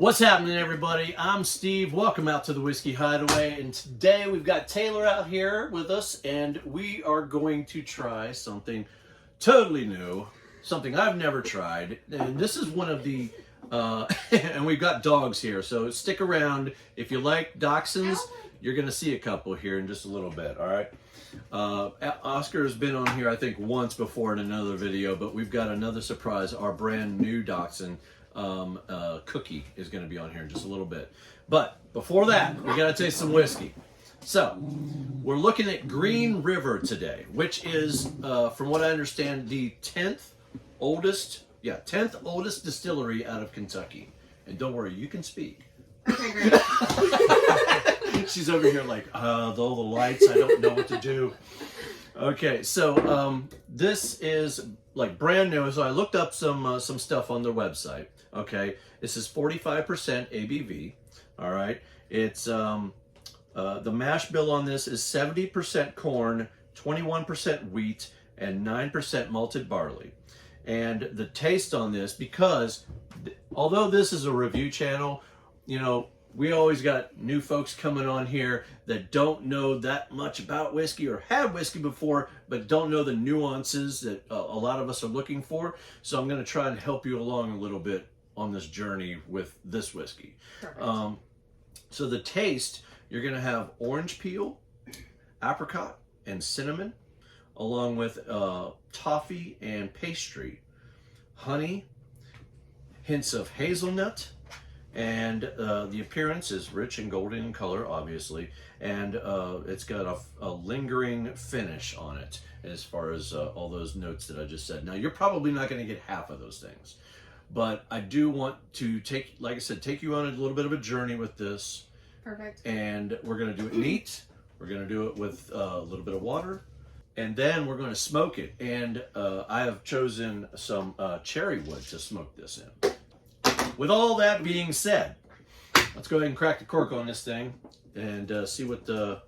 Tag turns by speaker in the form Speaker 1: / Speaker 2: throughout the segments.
Speaker 1: What's happening, everybody? I'm Steve. Welcome out to the Whiskey Hideaway, and today we've got Taylor out here with us, and we are going to try something totally new, something I've never tried, and this is one of the and we've got dogs here, so stick around. If you like dachshunds, you're gonna see a couple here in just a little bit. All right. Oscar has been on here, I think, once before in another video, but we've got another surprise. Our brand new dachshund, Cookie, is going to be on here in just a little bit. But before that, we got to taste some whiskey. So we're looking at Green River today, which is, from what I understand, the 10th oldest distillery out of Kentucky. And don't worry, you can speak.
Speaker 2: Okay, great.
Speaker 1: She's over here like, all the lights, I don't know what to do. Okay, so this is like brand new. So I looked up some stuff on their website. Okay, this is 45% ABV. All right, it's the mash bill on this is 70% corn, 21% wheat, and 9% malted barley. And the taste on this, because although this is a review channel, you know, we always got new folks coming on here that don't know that much about whiskey or had whiskey before, but don't know the nuances that a lot of us are looking for. So I'm going to try and help you along a little bit on this journey with this whiskey.
Speaker 2: Perfect.
Speaker 1: So the taste, you're going to have orange peel, apricot, and cinnamon, along with toffee and pastry, honey, hints of hazelnut. And the appearance is rich and golden in color, obviously, and it's got a lingering finish on it as far as all those notes that I just said. Now, you're probably not going to get half of those things, but I do want to take, like I said, take you on a little bit of a journey with this.
Speaker 2: Perfect.
Speaker 1: And we're going to do it neat. We're going to do it with a little bit of water, and then we're going to smoke it. And I have chosen some cherry wood to smoke this in. With all that being said, let's go ahead and crack the cork on this thing and see what the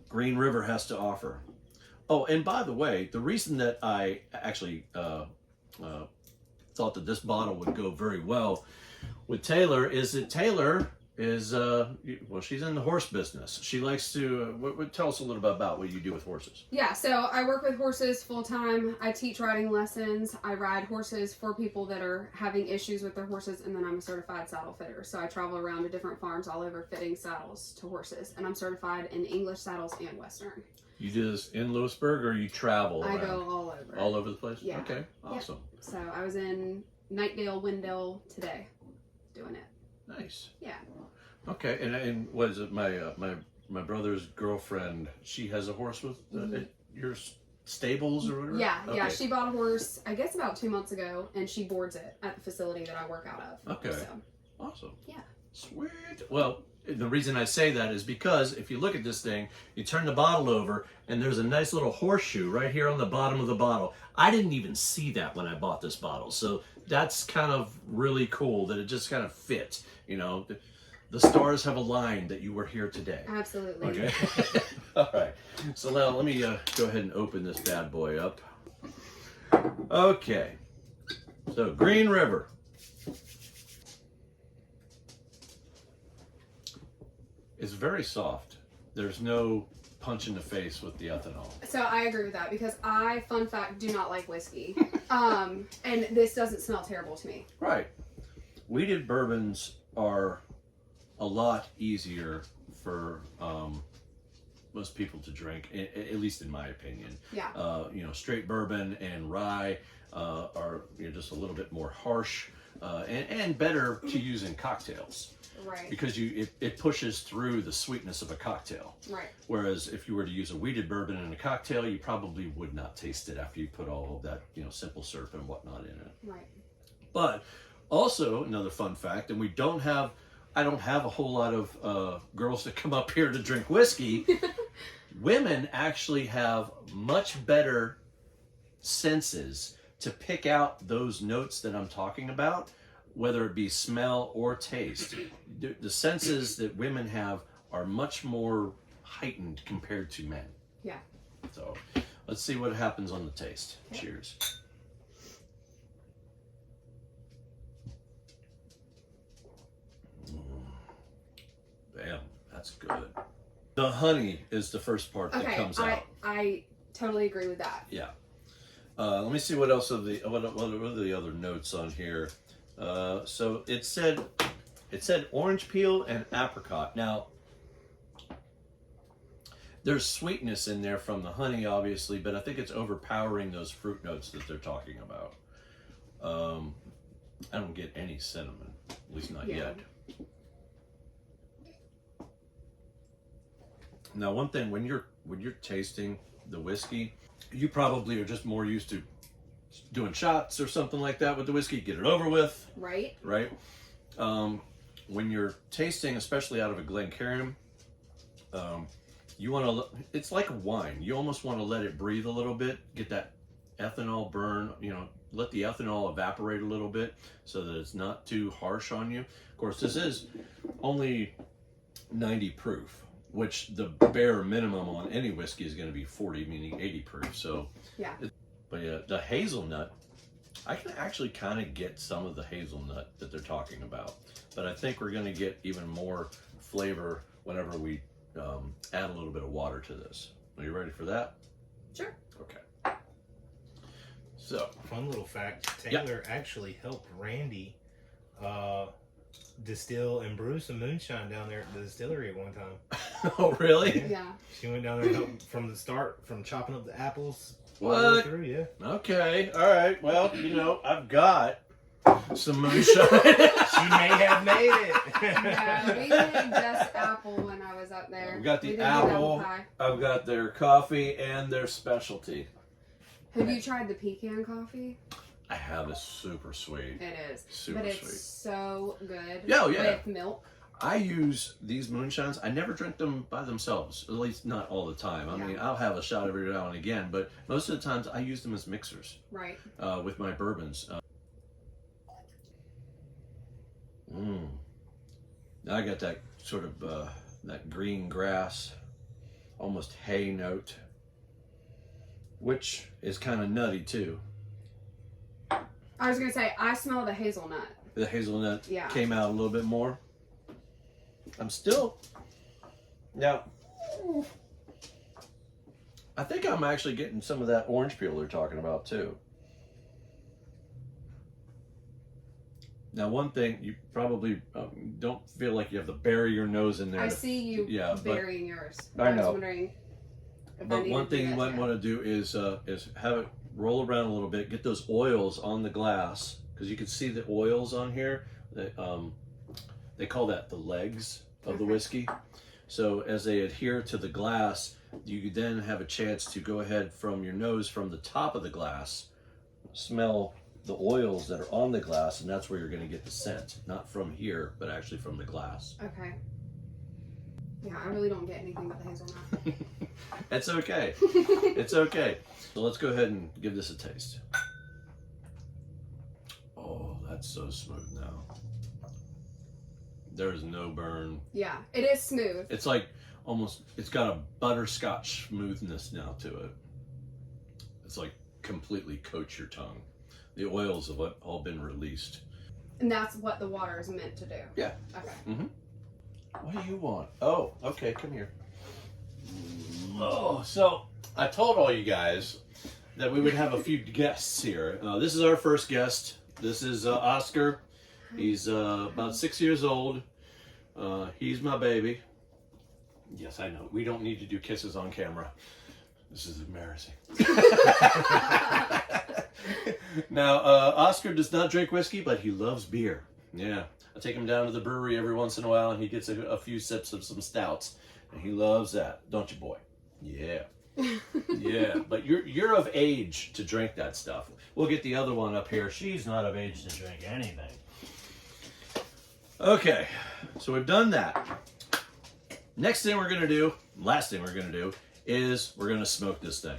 Speaker 1: Green River has to offer. Oh, and by the way, the reason that I actually thought that this bottle would go very well with Taylor is that Taylor is, well, she's in the horse business. She likes to, tell us a little bit about what you do with horses.
Speaker 2: Yeah, so I work with horses full time. I teach riding lessons. I ride horses for people that are having issues with their horses, and then I'm a certified saddle fitter. So I travel around to different farms all over fitting saddles to horses, and I'm certified in English saddles and Western.
Speaker 1: You do this in Lewisburg, or you travel around?
Speaker 2: I go all over.
Speaker 1: All over the place?
Speaker 2: Yeah.
Speaker 1: Okay, awesome.
Speaker 2: Yep. So I was in Nightdale, Wendell today doing it.
Speaker 1: Nice.
Speaker 2: Yeah.
Speaker 1: Okay, and what is it? My brother's girlfriend, she has a horse with your stables or whatever?
Speaker 2: Yeah,
Speaker 1: okay.
Speaker 2: yeah. She bought a horse, I guess about 2 months ago, and she boards it at the facility that I work out of.
Speaker 1: Okay.
Speaker 2: So,
Speaker 1: Awesome.
Speaker 2: yeah.
Speaker 1: Sweet. Well, the reason I say that is because if you look at this thing, you turn the bottle over, and there's a nice little horseshoe right here on the bottom of the bottle. I didn't even see that when I bought this bottle, so that's kind of really cool that it just kind of fit, you know. The stars have aligned that you were here today.
Speaker 2: Absolutely.
Speaker 1: Okay. All right. So now let me go ahead and open this bad boy up. Okay. So Green River. It's very soft. There's no punch in the face with the ethanol.
Speaker 2: So I agree with that because I, fun fact, do not like whiskey. And this doesn't smell terrible to me.
Speaker 1: Right. Wheated bourbons are a lot easier for most people to drink, at least in my opinion.
Speaker 2: Yeah.
Speaker 1: You know, straight bourbon and rye are, you know, just a little bit more harsh and better to use in cocktails.
Speaker 2: Right.
Speaker 1: Because it pushes through the sweetness of a cocktail.
Speaker 2: Right.
Speaker 1: Whereas if you were to use a wheated bourbon in a cocktail, you probably would not taste it after you put all of that, you know, simple syrup and whatnot in it.
Speaker 2: Right.
Speaker 1: But also another fun fact, and I don't have a whole lot of girls that come up here to drink whiskey. Women actually have much better senses to pick out those notes that I'm talking about, whether it be smell or taste. The senses that women have are much more heightened compared to men.
Speaker 2: Yeah.
Speaker 1: So let's see what happens on the taste.
Speaker 2: Okay.
Speaker 1: Cheers. that's good. The honey is the first part that comes out.
Speaker 2: I totally agree with that.
Speaker 1: Yeah. Let me see what else of the what are the other notes on here. So it said orange peel and apricot. Now there's sweetness in there from the honey, obviously, but I think it's overpowering those fruit notes that they're talking about. I don't get any cinnamon, at least not yet. Now, one thing, when you're tasting the whiskey, you probably are just more used to doing shots or something like that with the whiskey. Get it over with.
Speaker 2: Right.
Speaker 1: Right. When you're tasting, especially out of a Glencairn, you want to. It's like a wine. You almost want to let it breathe a little bit, get that ethanol burn. Let the ethanol evaporate a little bit so that it's not too harsh on you. Of course, this is only 90 proof, which the bare minimum on any whiskey is going to be 40, meaning 80 proof. So,
Speaker 2: yeah.
Speaker 1: But yeah, the hazelnut, I can actually kind of get some of the hazelnut that they're talking about, but I think we're going to get even more flavor whenever we add a little bit of water to this. Are you ready for that?
Speaker 2: Sure.
Speaker 1: Okay. So,
Speaker 3: fun little fact: Taylor actually helped Randy distill and brew some moonshine down there at the distillery at one time.
Speaker 1: Oh, really?
Speaker 2: Yeah.
Speaker 3: She went down there and helped from the start, from chopping up the apples.
Speaker 1: What?
Speaker 3: All the way through, yeah.
Speaker 1: Okay. All right. Well, I've got some moonshine.
Speaker 3: She may have made it.
Speaker 2: Yeah, we made just apple when I was up there.
Speaker 1: I've got
Speaker 2: We
Speaker 1: the
Speaker 2: did
Speaker 1: apple.
Speaker 2: pie.
Speaker 1: I've got their coffee and their specialty.
Speaker 2: Have you tried the pecan coffee?
Speaker 1: I have. It's super sweet.
Speaker 2: It is.
Speaker 1: Super
Speaker 2: but it's
Speaker 1: sweet.
Speaker 2: so good.
Speaker 1: Yeah, yeah.
Speaker 2: With milk.
Speaker 1: I use these moonshines. I never drink them by themselves, at least not all the time. I mean, I'll have a shot every now and again, but most of the times I use them as mixers.
Speaker 2: Right.
Speaker 1: With my bourbons. Now I got that sort of that green grass, almost hay note, which is kind of nutty too.
Speaker 2: I was gonna say I smell the hazelnut.
Speaker 1: The hazelnut
Speaker 2: Yeah.
Speaker 1: came out a little bit more. I'm still now. I think I'm actually getting some of that orange peel they're talking about too. Now, one thing you probably don't feel like you have to bury your nose in there.
Speaker 2: I see you burying yours.
Speaker 1: I know.
Speaker 2: was wondering.
Speaker 1: But one thing you might want to do is have it roll around a little bit, get those oils on the glass, because you can see the oils on here. They call that the legs of the whiskey. So as they adhere to the glass, you then have a chance to go ahead from your nose, from the top of the glass, smell the oils that are on the glass, and that's where you're going to get the scent. Not from here, but actually from the glass.
Speaker 2: Okay. Yeah, I really don't get anything but the hazelnut.
Speaker 1: It's okay. It's okay. So let's go ahead and give this a taste. Oh, that's so smooth now. There's no burn.
Speaker 2: Yeah, it is smooth.
Speaker 1: It's like almost, it's got a butterscotch smoothness now to it. It's like completely coats your tongue. The oils have all been released.
Speaker 2: And that's what the water is meant to do.
Speaker 1: Yeah.
Speaker 2: Okay.
Speaker 1: Mm-hmm. What do you want? Oh, okay, come here. Oh, so I told all you guys that we would have a few guests here. This is our first guest. This is Oscar. He's about 6 years old. He's my baby. Yes, I know. We don't need to do kisses on camera. This is embarrassing. Now, Oscar does not drink whiskey, but he loves beer. Yeah. I take him down to the brewery every once in a while, and he gets a few sips of some stouts. And he loves that. Don't you, boy? Yeah. Yeah. But you're of age to drink that stuff. We'll get the other one up here.
Speaker 4: She's not of age to drink anything.
Speaker 1: Okay. So we've done that. Next thing we're going to do, last thing we're going to do, is we're going to smoke this thing.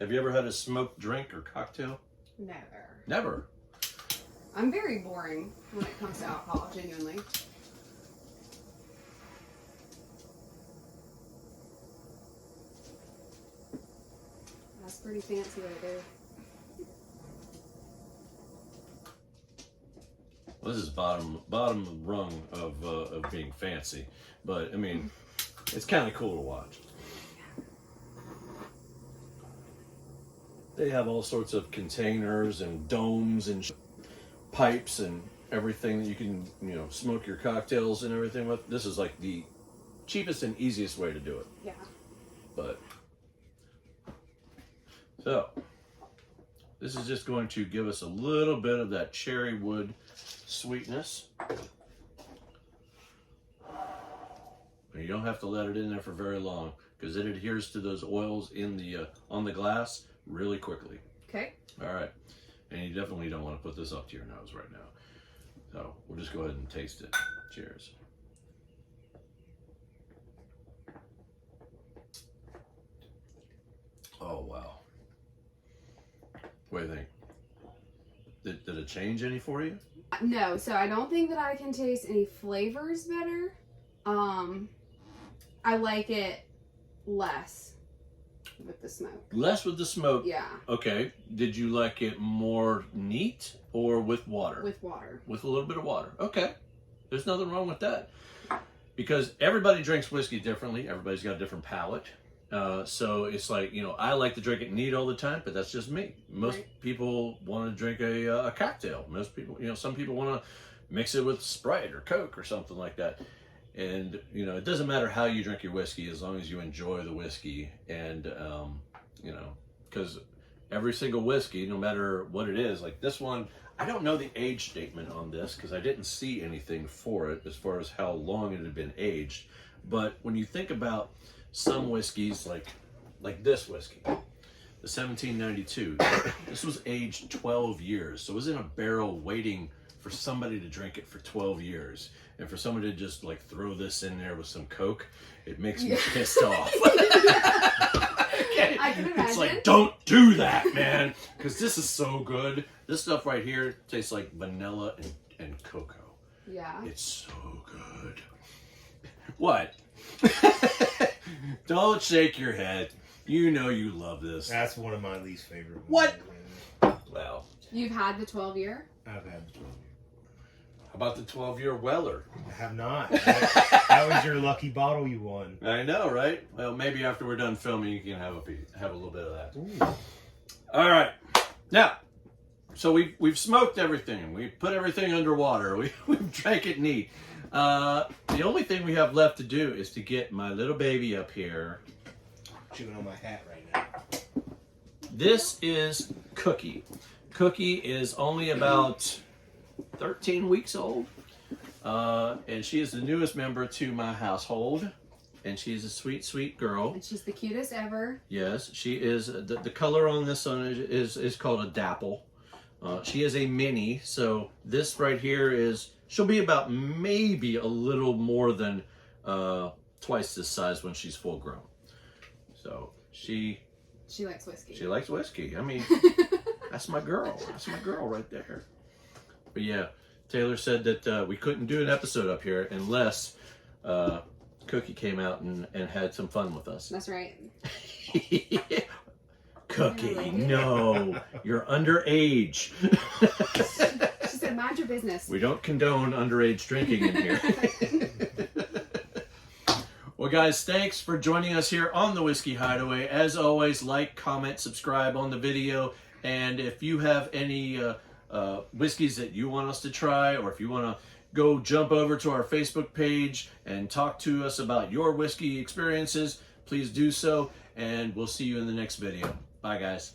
Speaker 1: Have you ever had a smoked drink or cocktail?
Speaker 2: Never.
Speaker 1: Never.
Speaker 2: I'm very boring when it comes to alcohol, genuinely. That's pretty fancy right there.
Speaker 1: Well, this is bottom rung of being fancy, but I mean, it's kind of cool to watch. They have all sorts of containers and domes and pipes and everything that you can, smoke your cocktails and everything with. This is like the cheapest and easiest way to do it.
Speaker 2: Yeah.
Speaker 1: But so this is just going to give us a little bit of that cherry wood sweetness. And you don't have to let it in there for very long because it adheres to those oils in the on the glass really quickly.
Speaker 2: Okay.
Speaker 1: All right. And you definitely don't want to put this up to your nose right now. So we'll just go ahead and taste it. Cheers. Oh, wow. What do you think? Did it change any for you?
Speaker 2: No, so I don't think that I can taste any flavors better. I like it less with the smoke.
Speaker 1: Less with the smoke.
Speaker 2: Yeah,
Speaker 1: Okay. Did you like it more neat or with water?
Speaker 2: with water.
Speaker 1: With a little bit of water. Okay. There's nothing wrong with that. Because everybody drinks whiskey differently. Everybody's got a different palate. So it's like, I like to drink it neat all the time, but that's just me. Most
Speaker 2: Right.
Speaker 1: people want to drink a cocktail. Most people, some people want to mix it with Sprite or Coke or something like that. And, it doesn't matter how you drink your whiskey as long as you enjoy the whiskey. And, because every single whiskey, no matter what it is, like this one, I don't know the age statement on this because I didn't see anything for it as far as how long it had been aged. But when you think about some whiskeys, like this whiskey, the 1792, this was aged 12 years. So it was in a barrel waiting for somebody to drink it for 12 years. And for someone to just throw this in there with some Coke, it makes me pissed off. Okay.
Speaker 2: I can
Speaker 1: It's like,
Speaker 2: imagine.
Speaker 1: don't do that, man. Because this is so good. This stuff right here tastes like vanilla and cocoa.
Speaker 2: Yeah.
Speaker 1: It's so good. What? Don't shake your head. You know you love this.
Speaker 3: That's one of my least favorite ones.
Speaker 1: What? Well,
Speaker 2: You've had the 12-year?
Speaker 3: I've had the 12.
Speaker 1: how about the 12-year Weller?
Speaker 3: I have not. That was your lucky bottle you won.
Speaker 1: I know, right? Well, maybe after we're done filming, you can have a little bit of that.
Speaker 3: Ooh.
Speaker 1: All right. Now, so we've smoked everything. We put everything underwater. We've drank it neat. The only thing we have left to do is to get my little baby up here.
Speaker 3: Chewing on my hat right now.
Speaker 1: This is Cookie. Cookie is only about 13 weeks old. And she is the newest member to my household. And she's a sweet, sweet girl.
Speaker 2: And she's the cutest ever.
Speaker 1: Yes, she is. The color on this one is called a dapple. She is a mini, so this right here she'll be about maybe a little more than twice this size when she's full grown. So she
Speaker 2: likes whiskey.
Speaker 1: likes whiskey. I mean, that's my girl. That's my girl right there. But yeah, Taylor said that we couldn't do an episode up here unless Cookie came out and had some fun with us.
Speaker 2: That's right.
Speaker 1: Cookie, no, you're underage.
Speaker 2: She said, mind your business.
Speaker 1: We don't condone underage drinking in here. Well, guys, thanks for joining us here on the Whiskey Hideaway. As always, like, comment, subscribe on the video. And if you have any whiskeys that you want us to try, or if you want to go jump over to our Facebook page and talk to us about your whiskey experiences, please do so. And we'll see you in the next video. Bye, guys.